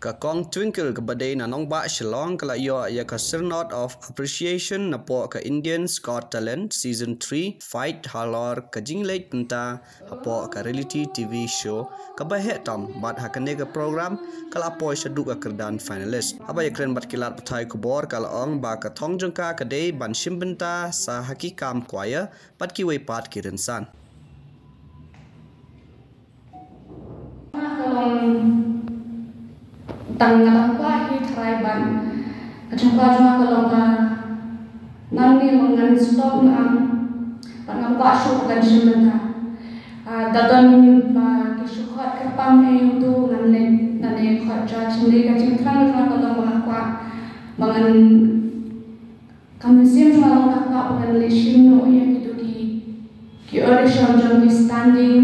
Kakong Twinkle kebadai nanong ba Shillong kala yo ya ka Sernot of Appreciation Napoh ka Indian Scott Talent Season 3 Fight Halor ka Jinglate Penta apo ka reality TV show ka bahe tom bat hakane ka program kala apo syaduk ka kerdan finalist. Aba ya kren bat kilat patai kubor kala ong ba ka thong jengka ka dei ban shimbenta sa hakikam kwaya bat ki pat kirensan. Tanggalan hi traiban kacangka jua kalau nanti mengenai stop pangapa show kan sebentar dadan kisukhat kerpang itu nane kerja sendiri kacang terang jua kalau mengakuat mengen kami siap jua mengakuat mengen lesin no ya gitu ki audition jam standing